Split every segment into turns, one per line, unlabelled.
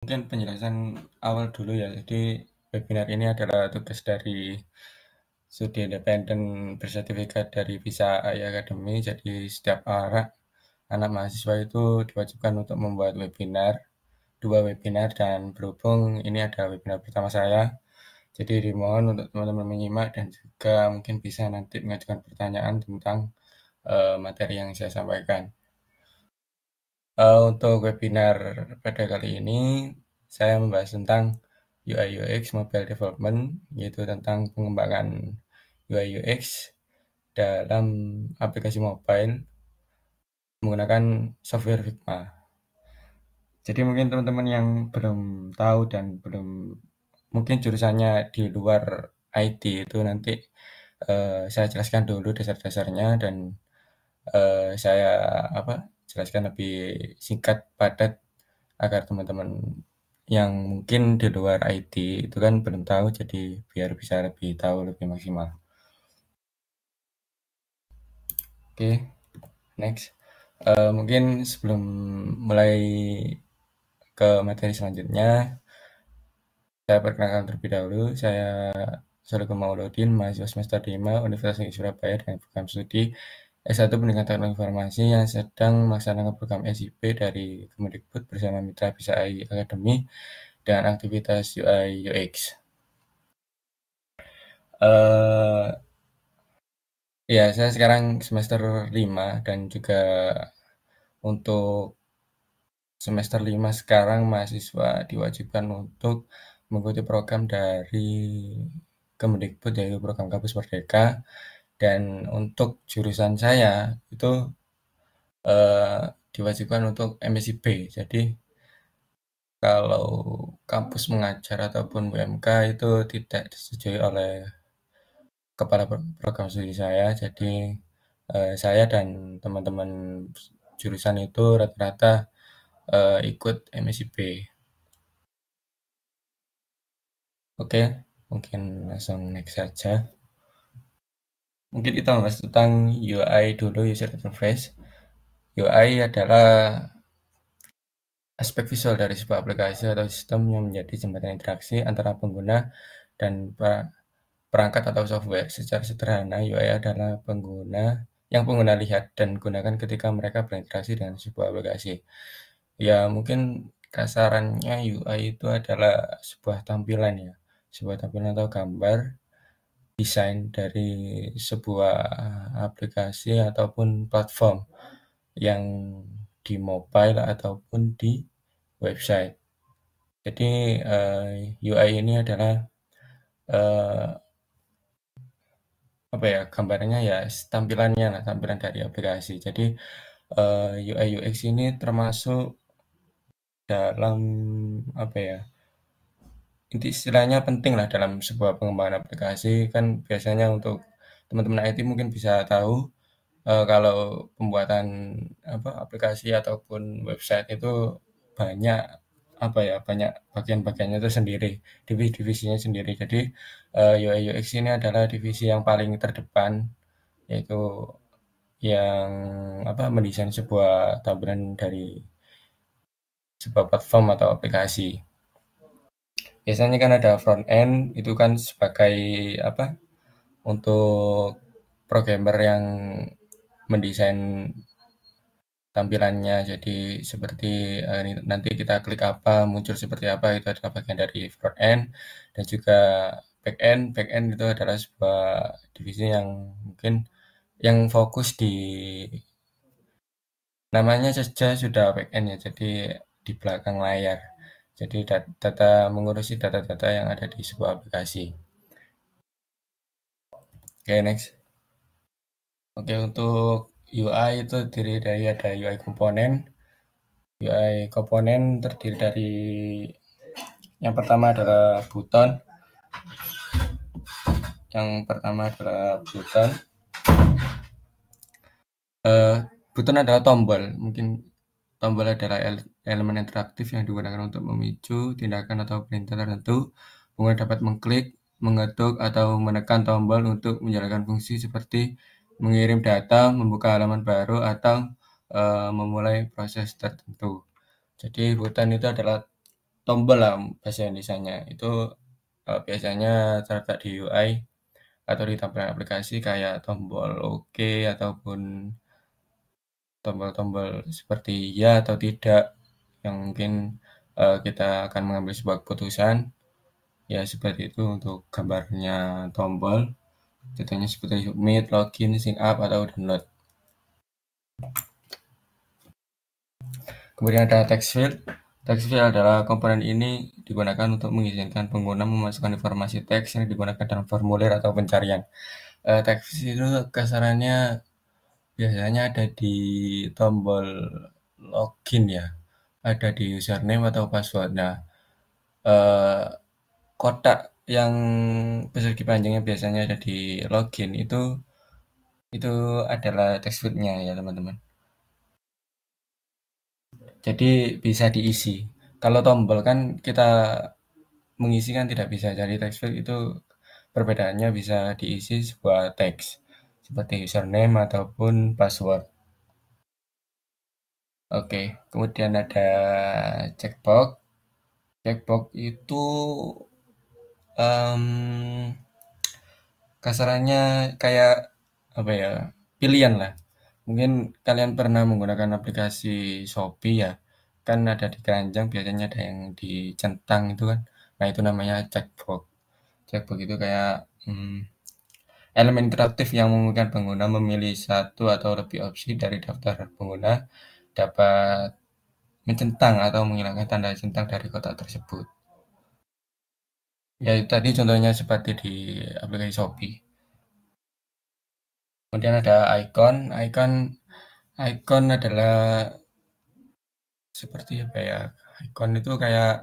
Mungkin penjelasan awal dulu ya. Jadi webinar ini adalah tugas dari studi independen bersertifikat dari Visa AI Academy. Jadi setiap anak mahasiswa itu diwajibkan untuk membuat dua webinar dan berhubung ini ada webinar pertama saya. Jadi dimohon untuk teman-teman menyimak dan juga mungkin bisa nanti mengajukan pertanyaan tentang materi yang saya sampaikan. Untuk webinar pada kali ini, saya membahas tentang UI UX Mobile Development, yaitu tentang pengembangan UI UX dalam aplikasi mobile menggunakan software Figma. Jadi mungkin teman-teman yang belum tahu dan belum mungkin jurusannya di luar IT itu nanti saya jelaskan dulu dasar-dasarnya dan saya jelaskan lebih singkat padat agar teman-teman yang mungkin di luar IT itu kan belum tahu, jadi biar bisa lebih tahu lebih maksimal. Oke, next. Mungkin sebelum mulai ke materi selanjutnya, saya perkenalkan terlebih dahulu. Saya Solegum Mauludin, mahasiswa semester 5 Universitas Negeri Surabaya dengan program studi S1 Pendidikan Teknologi Informasi yang sedang melaksanakan program SIP dari Kemendikbud bersama Mitra Visa AI Academy dan aktivitas UI UX. Eh ya, saya sekarang semester 5 dan juga untuk semester 5 sekarang mahasiswa diwajibkan untuk mengikuti program dari Kemendikbud yaitu program Kampus Merdeka, dan untuk jurusan saya itu eh, diwajibkan untuk MSIB. Jadi kalau kampus mengajar ataupun UMK itu tidak disetujui oleh kepala program studi saya. Jadi saya dan teman-teman jurusan itu rata-rata ikut MSIB. Oke, mungkin langsung next saja. Mungkin kita membahas tentang UI dulu, user interface. UI adalah aspek visual dari sebuah aplikasi atau sistem yang menjadi jembatan interaksi antara pengguna dan perangkat atau software. Secara sederhana, UI adalah pengguna lihat dan gunakan ketika mereka berinteraksi dengan sebuah aplikasi. Ya, mungkin kasarannya UI itu adalah sebuah tampilan atau gambar desain dari sebuah aplikasi ataupun platform yang di mobile ataupun di website. Jadi UI ini adalah eh, gambarnya ya tampilannya lah, tampilan dari aplikasi. Jadi UI UX ini termasuk dalam apa ya istilahnya penting lah dalam sebuah pengembangan aplikasi. Kan biasanya untuk teman-teman IT mungkin bisa tahu kalau pembuatan aplikasi ataupun website itu banyak banyak bagian-bagiannya itu sendiri, divisinya sendiri. Jadi UI UX ini adalah divisi yang paling terdepan, yaitu yang mendesain sebuah tampilan dari sebuah platform atau aplikasi. Biasanya kan ada front end, itu kan sebagai apa untuk programmer yang mendesain tampilannya. Jadi seperti nanti kita klik apa, muncul seperti apa, itu adalah bagian dari front end. Dan juga back end. Back end itu adalah sebuah divisi yang mungkin yang fokus di namanya saja sudah back end ya. Jadi di belakang layar. Jadi mengurusi data-data yang ada di sebuah aplikasi. Oke, next. Oke, untuk UI itu terdiri dari ada UI komponen. UI komponen terdiri dari yang pertama adalah button. Eh, Button adalah tombol. Mungkin tombol adalah elemen interaktif yang digunakan untuk memicu tindakan atau perintah tertentu. Pengguna dapat mengklik, mengetuk, atau menekan tombol untuk menjalankan fungsi seperti mengirim data, membuka halaman baru, atau memulai proses tertentu. Jadi button itu adalah tombol lah bahasa Indonesianya. Itu biasanya terletak di UI atau di tampilan aplikasi kayak tombol OK ataupun tombol-tombol seperti ya atau tidak yang mungkin kita akan mengambil sebuah keputusan. Ya seperti itu untuk gambarnya tombol. Contohnya seperti submit, login, sign up, atau download. Kemudian ada text field. Text field adalah komponen ini digunakan untuk mengizinkan pengguna memasukkan informasi teks yang digunakan dalam formulir atau pencarian. Text itu kasarannya biasanya ada di tombol login ya, ada di username atau password. Nah, eh, kotak yang persegi panjangnya biasanya ada di login itu adalah text fieldnya ya teman-teman. Jadi bisa diisi. Kalau tombol kan kita mengisi kan tidak bisa. Jadi text field itu perbedaannya bisa diisi sebuah teks seperti username ataupun password. Oke, kemudian ada checkbox. Checkbox itu em, kasarannya kayak apa ya? Pilihan lah. Mungkin kalian pernah menggunakan aplikasi Shopee ya. Kan ada di keranjang biasanya ada yang dicentang itu kan. Nah, itu namanya checkbox. Checkbox itu kayak elemen interaktif yang memungkinkan pengguna memilih satu atau lebih opsi dari daftar pengguna dapat mencentang atau menghilangkan tanda centang dari kotak tersebut. Ya, itu tadi contohnya seperti di aplikasi Shopee. Kemudian ada icon. Icon adalah seperti apa ya? Icon itu kayak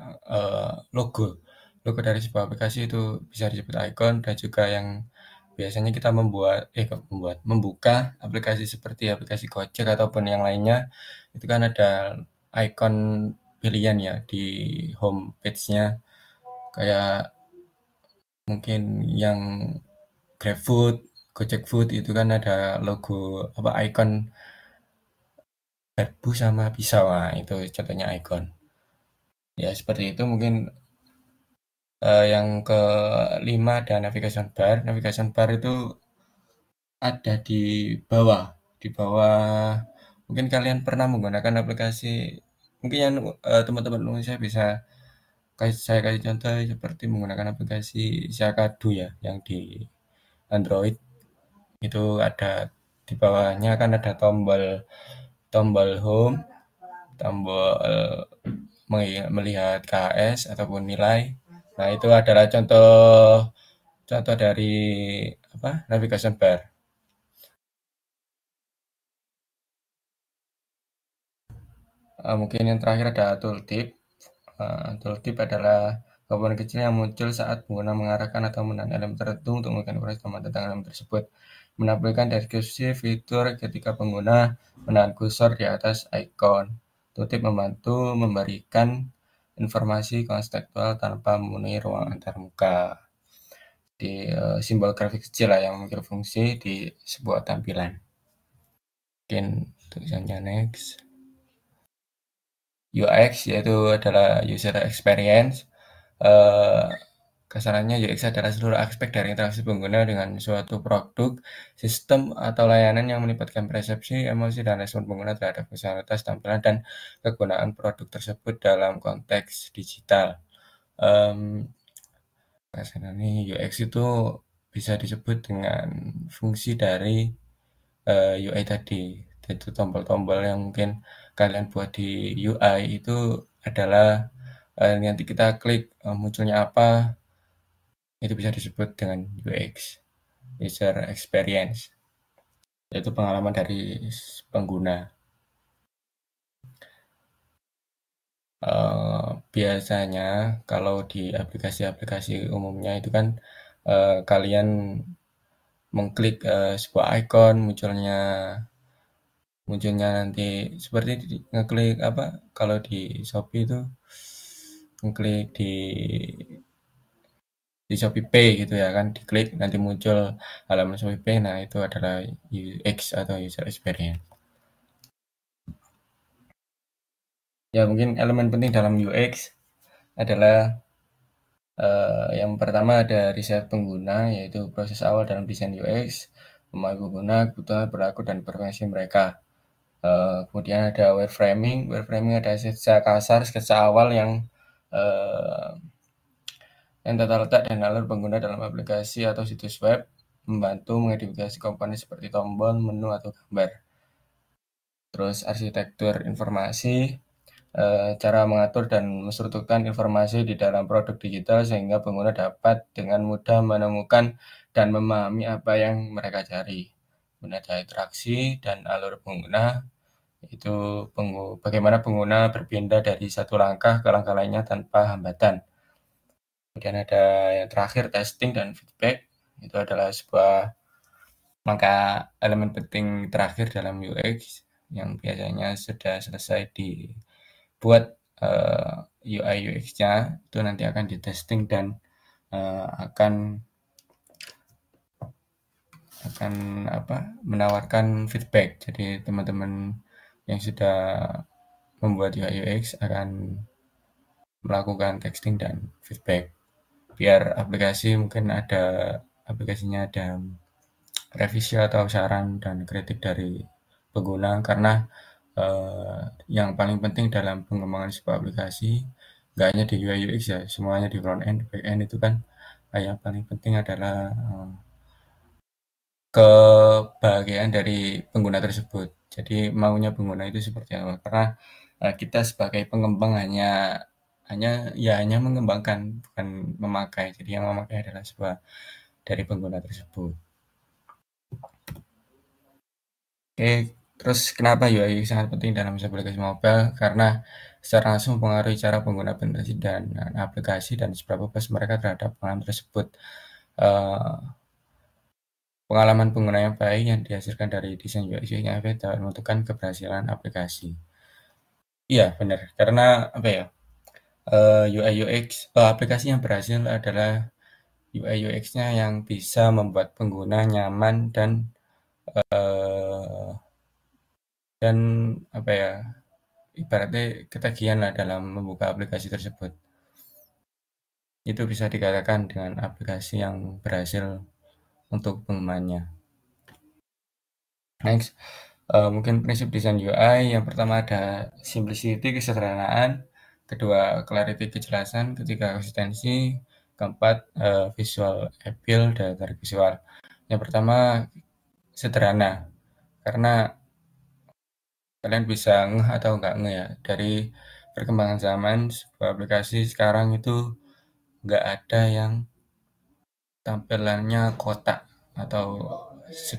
logo. Logo dari sebuah aplikasi itu bisa disebut icon dan juga yang biasanya kita membuka aplikasi seperti aplikasi Gojek ataupun yang lainnya itu kan ada icon pilihan ya di home page-nya kayak mungkin yang GrabFood, Gojek Food itu kan ada logo apa icon garpu sama pisau. Nah, itu contohnya icon. Ya seperti itu mungkin yang kelima ada navigation bar. Navigation bar itu ada di bawah. Di bawah mungkin kalian pernah menggunakan aplikasi mungkin yang teman-teman Indonesia bisa saya kasih contoh seperti menggunakan aplikasi Zakadu ya yang di Android itu ada di bawahnya kan ada tombol tombol home, tombol melihat KS ataupun nilai. Nah, itu adalah contoh contoh dari apa? Navigation bar. Mungkin yang terakhir ada tooltip. Tooltip adalah komponen kecil yang muncul saat pengguna mengarahkan atau menahan elemen tertentu untuk memberikan informasi tentang elemen tersebut. Menampilkan deskripsi fitur ketika pengguna menahan kursor di atas icon. Tooltip membantu memberikan informasi konstekstual tanpa memenuhi ruang antarmuka. Di simbol grafik kecil lah yang memiliki fungsi di sebuah tampilan. Mungkin tulisannya next. UX yaitu adalah user experience. Eh, Kasarannya UX adalah seluruh aspek dari interaksi pengguna dengan suatu produk, sistem, atau layanan yang melibatkan persepsi, emosi, dan respon pengguna terhadap fungsionalitas, tampilan, dan kegunaan produk tersebut dalam konteks digital. Um, Kasarannya UX itu bisa disebut dengan fungsi dari UI tadi. Itu tombol-tombol yang mungkin kalian buat di UI itu adalah nanti kita klik munculnya apa itu bisa disebut dengan UX, user experience, yaitu pengalaman dari pengguna. Biasanya kalau di aplikasi-aplikasi umumnya itu kan kalian mengklik sebuah icon munculnya munculnya nanti seperti ngeklik apa kalau di Shopee itu ngeklik di Shopee Pay gitu ya kan diklik nanti muncul halaman Shopee Pay. Nah, itu adalah UX atau user experience. Ya, mungkin elemen penting dalam UX adalah yang pertama ada riset pengguna, yaitu proses awal dalam desain UX, memahami pengguna, kebutuhan, perilaku, dan preferensi mereka. Kemudian ada wireframing. Wireframing ada sketsa kasar, sketsa awal eh, yang tata letak dan alur pengguna dalam aplikasi atau situs web, membantu mengidentifikasi komponen seperti tombol, menu, atau gambar. Terus arsitektur informasi, cara mengatur dan menstrukturkan informasi di dalam produk digital sehingga pengguna dapat dengan mudah menemukan dan memahami apa yang mereka cari. Kemudian ada interaksi dan alur pengguna, itu bagaimana pengguna berpindah dari satu langkah ke langkah lainnya tanpa hambatan. Kemudian ada yang terakhir, testing dan feedback. Itu adalah sebuah langkah elemen penting terakhir dalam UX yang biasanya sudah selesai dibuat UI UX-nya, itu nanti akan ditesting dan akan menawarkan feedback. Jadi teman-teman yang sudah membuat UI UX akan melakukan testing dan feedback biar aplikasinya ada revisi atau saran dan kritik dari pengguna, karena yang paling penting dalam pengembangan sebuah aplikasi nggak hanya di UI UX ya, semuanya di front end, back end itu kan yang paling penting adalah kebahagiaan dari pengguna tersebut. Jadi maunya pengguna itu seperti apa? Karena kita sebagai pengembang hanya mengembangkan, bukan memakai. Jadi yang memakai adalah sebuah dari pengguna tersebut. Oke, terus kenapa UI sangat penting dalam sebuah aplikasi mobile? Karena secara langsung mempengaruhi cara pengguna berinteraksi dan aplikasi dan seberapa puas mereka terhadap pengalaman tersebut. Eh, Pengalaman pengguna yang baik yang dihasilkan dari desain UX yang efektif dapat menentukan keberhasilan aplikasi. Iya, benar. Karena apa ya? UI UX aplikasi yang berhasil adalah UI UX-nya yang bisa membuat pengguna nyaman eh, dan apa ya? Ibaratnya ketagihan lah dalam membuka aplikasi tersebut. Itu bisa dikatakan dengan aplikasi yang berhasil untuk penggunaannya. Next, mungkin prinsip desain UI yang pertama ada simplicity, kesederhanaan, kedua clarity, kejelasan, ketiga konsistensi, keempat visual appeal, daya tarik visual. Yang pertama sederhana, karena kalian bisa ngeh atau nggak ngeh ya, dari perkembangan zaman sebuah aplikasi sekarang itu nggak ada yang tampilannya kotak atau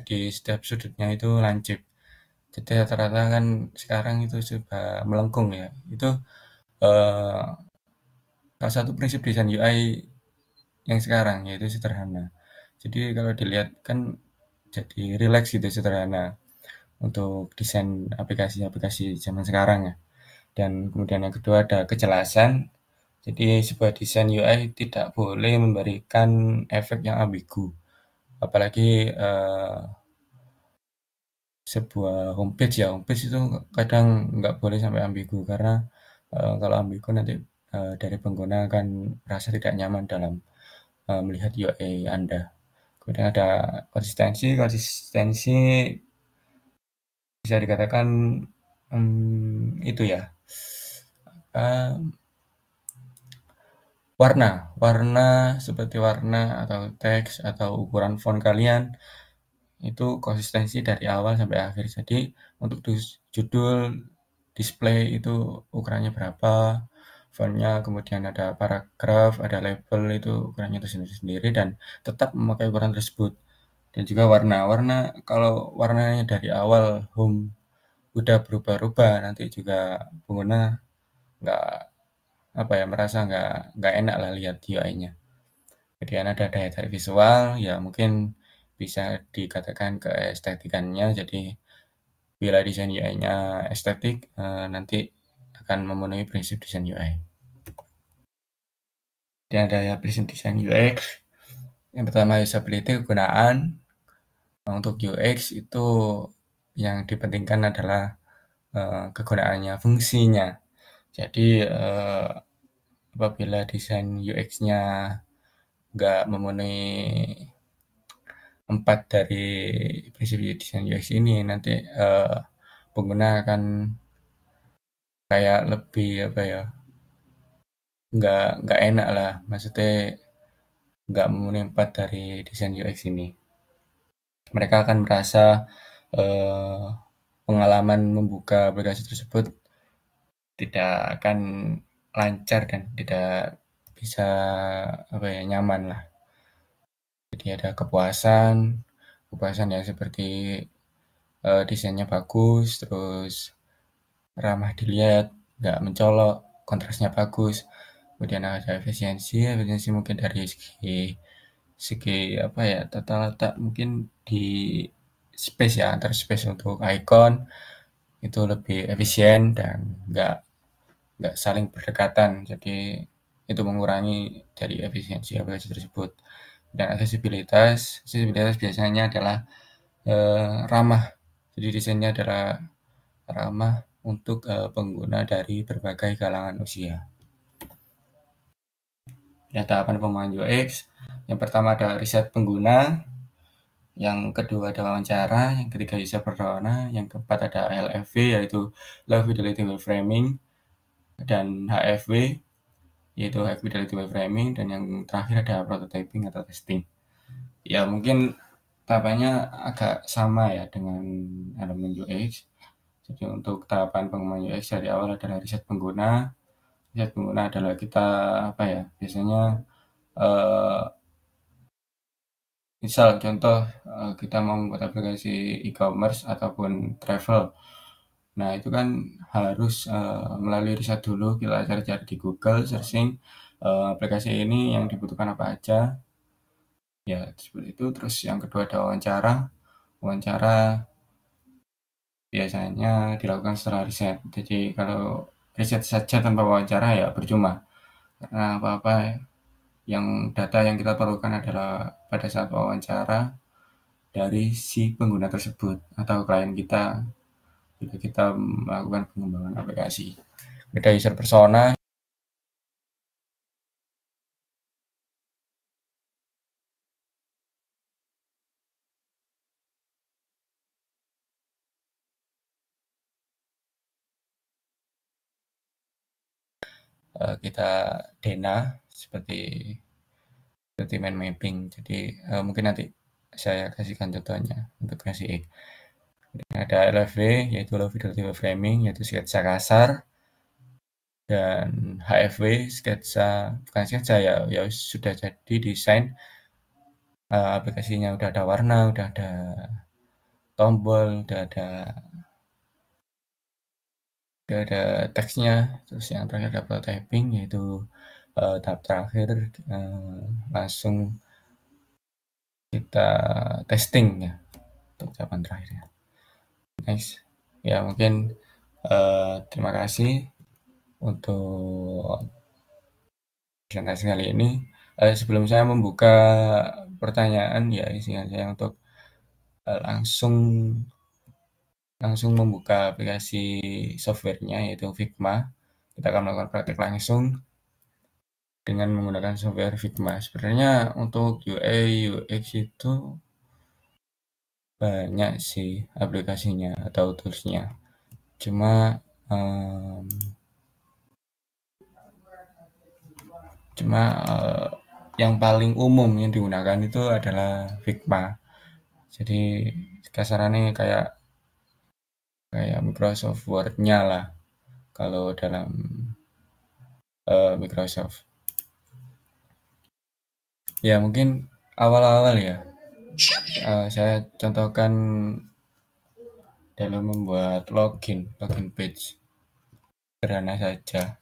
di setiap sudutnya itu lancip. Jadi rata-rata kan sekarang itu sudah melengkung ya. Itu eh, salah satu prinsip desain UI yang sekarang, yaitu sederhana. Jadi kalau dilihat kan jadi relax gitu, sederhana untuk desain aplikasi-aplikasi zaman sekarang ya. Dan kemudian yang kedua ada kejelasan. Jadi sebuah desain UI tidak boleh memberikan efek yang ambigu. Apalagi sebuah homepage ya, homepage itu kadang nggak boleh sampai ambigu, karena kalau ambigu nanti dari pengguna akan merasa tidak nyaman dalam melihat UI Anda. Kemudian ada konsistensi. Konsistensi bisa dikatakan itu ya, eh, warna seperti warna atau teks atau ukuran font kalian itu konsistensi dari awal sampai akhir. Jadi untuk judul, display itu ukurannya berapa, fontnya, kemudian ada paragraf, ada label, itu ukurannya tersendiri-sendiri dan tetap memakai ukuran tersebut. Dan juga warna-warna, kalau warnanya dari awal home udah berubah-ubah, nanti juga pengguna nggak apa ya, merasa nggak enak lah lihat UI-nya. Kemudian ada daya tarik visual, ya mungkin bisa dikatakan keestetikannya. Jadi bila desain UI-nya estetik, nanti akan memenuhi prinsip desain UI. Dan ada ya prinsip desain UX. Yang pertama usability, kegunaan. Untuk UX itu yang dipentingkan adalah kegunaannya, fungsinya. Jadi apabila desain UX-nya nggak memenuhi 4 dari prinsip desain UX ini, nanti pengguna akan kayak lebih apa ya, nggak enak lah, maksudnya nggak memenuhi 4 dari desain UX ini. Mereka akan merasa eh, pengalaman membuka aplikasi tersebut tidak akan lancar dan tidak bisa apa ya, nyaman lah. Jadi ada kepuasan yang seperti desainnya bagus, terus ramah dilihat, nggak mencolok, kontrasnya bagus. Kemudian ada efisiensi mungkin dari segi segi apa ya, tata letak mungkin di space ya, antar space untuk icon itu lebih efisien dan nggak saling berdekatan. Jadi itu mengurangi dari efisiensi aplikasi tersebut. Dan aksesibilitas biasanya adalah ramah. Jadi desainnya adalah ramah untuk pengguna dari berbagai kalangan usia. Ya, tahapan pengembangan UX. Yang pertama ada riset pengguna, yang kedua ada wawancara, yang ketiga user persona, yang keempat ada LFW yaitu Low Fidelity Wireframing, dan HFW yaitu High Fidelity Wireframing, dan yang terakhir ada prototyping atau testing. Ya mungkin tahapannya agak sama ya dengan elemen UX. Jadi untuk tahapan pengembangan UX dari awal adalah riset pengguna. Riset pengguna adalah kita apa ya, biasanya eh, misal contoh kita mau membuat aplikasi e-commerce ataupun travel. Nah itu kan harus melalui riset dulu, kita cari-cari di Google, searching aplikasi ini yang dibutuhkan apa aja. Ya seperti itu. Terus yang kedua ada wawancara. Wawancara biasanya dilakukan setelah riset. Jadi kalau riset saja tanpa wawancara ya percuma. Karena apa-apa yang data yang kita perlukan adalah pada saat wawancara dari si pengguna tersebut atau klien kita jika kita melakukan pengembangan aplikasi. Beda user persona, kita Dena seperti mind mapping. Jadi mungkin nanti saya kasihkan contohnya untuk kasih ada LFW yaitu Low Fidelity Framing yaitu sketsa kasar, dan HFW sketsa bukan sketsa ya, ya sudah jadi desain aplikasinya, udah ada warna, udah ada tombol, udah ada teksnya. Terus yang terakhir ada prototyping yaitu tahap terakhir langsung kita testing ya untuk tahapan terakhirnya. Next ya mungkin terima kasih untuk presentasi kali ini. Sebelum saya membuka pertanyaan ya, izinkan saya untuk langsung langsung membuka aplikasi softwarenya yaitu Figma. Kita akan melakukan praktek langsung dengan menggunakan software Figma. Sebenarnya untuk UI UX itu banyak sih aplikasinya atau toolsnya. Cuma um, cuma yang paling umum yang digunakan itu adalah Figma. Jadi kasarannya kayak kayak Microsoft Word-nya lah kalau dalam Microsoft. Ya mungkin awal-awal ya saya contohkan dalam membuat login page sederhana saja.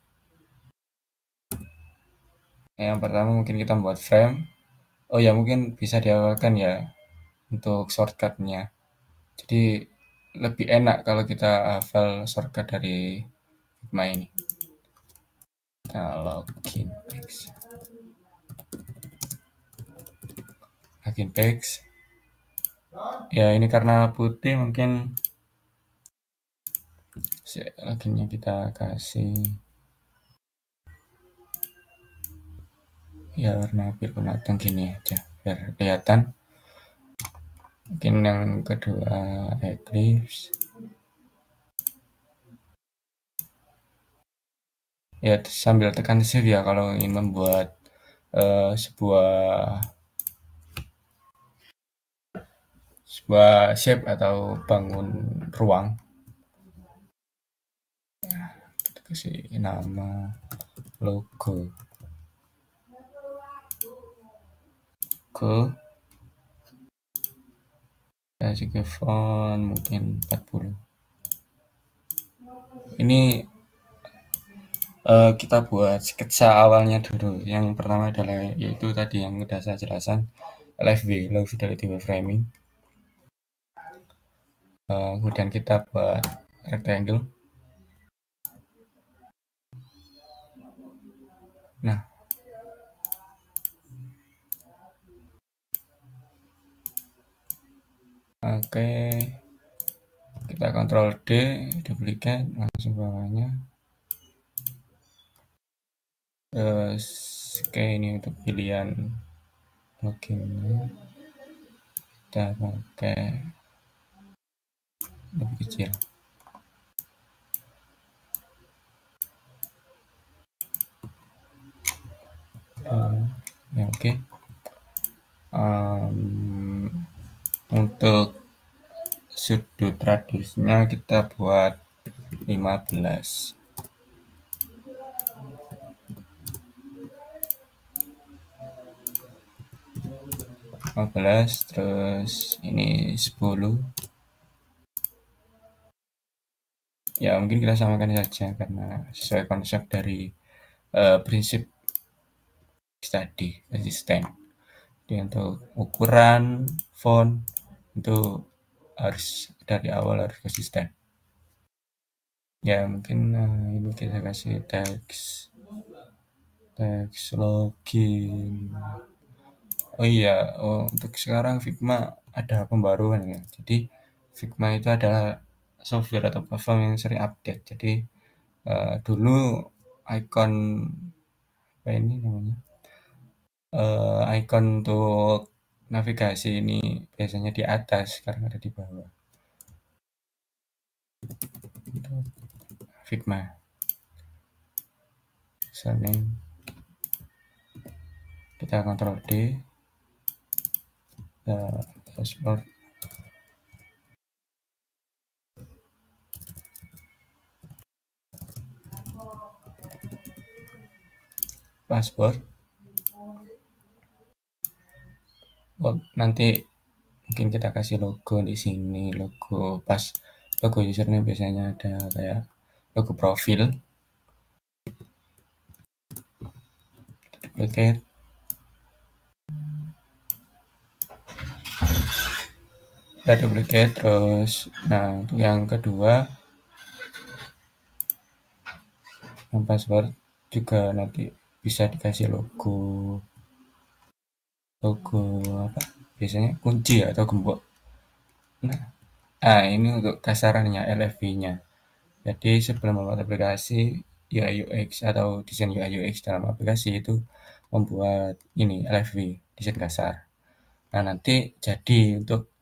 Yang pertama mungkin kita membuat frame. Oh ya mungkin bisa diawalkan ya untuk shortcutnya. Jadi lebih enak kalau kita hafal shortcut dari Figma ini. Kita login page. Ya ini karena putih mungkin loginnya kita kasih ya warna biru matang gini aja biar kelihatan. Mungkin yang kedua Eclipse. Ya sambil tekan shift ya kalau ingin membuat sebuah shape atau bangun ruang. Kita kasih nama logo ke kasih ke font mungkin 40. Ini kita buat sketsa awalnya dulu. Yang pertama adalah yaitu tadi yang sudah saya jelaskan, LFW, Low Fidelity Wireframing. Kemudian kita buat rectangle. Nah, oke, kita Ctrl D, duplicate, langsung bawahnya. Terus, oke, ini untuk pilihan loginnya. Kita pakai lebih kecil. Ya oke. Untuk sudut radiusnya kita buat 15. Terus ini 10. Ya mungkin kita samakan saja karena sesuai konsep dari prinsip tadi konsisten. Jadi untuk ukuran font itu harus dari awal harus konsisten. Ya mungkin ini kita kasih teks login. Oh iya, untuk sekarang Figma ada pembaruan ya. Jadi Figma itu adalah software atau platform yang sering update. Jadi dulu icon apa ini namanya? Icon untuk navigasi ini biasanya di atas, sekarang ada di bawah. Figma. Username. Kita Ctrl D. Password. Password. Nanti mungkin kita kasih logo di sini, logo pas logo username biasanya ada kayak logo profil. Duplicate. Kita duplicate terus. Nah, untuk yang kedua yang password juga nanti bisa dikasih logo apa? Biasanya kunci atau gembok. Nah, ini untuk kasarannya LFV-nya. Jadi sebelum membuat aplikasi UI UX atau desain UI UX dalam aplikasi itu membuat ini LFV, desain kasar. Nah, nanti jadi untuk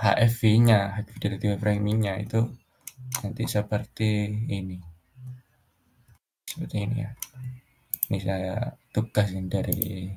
HFV-nya, High Fidelity Wireframing-nya itu nanti seperti ini. Seperti ini ya. Ini saya tugas dari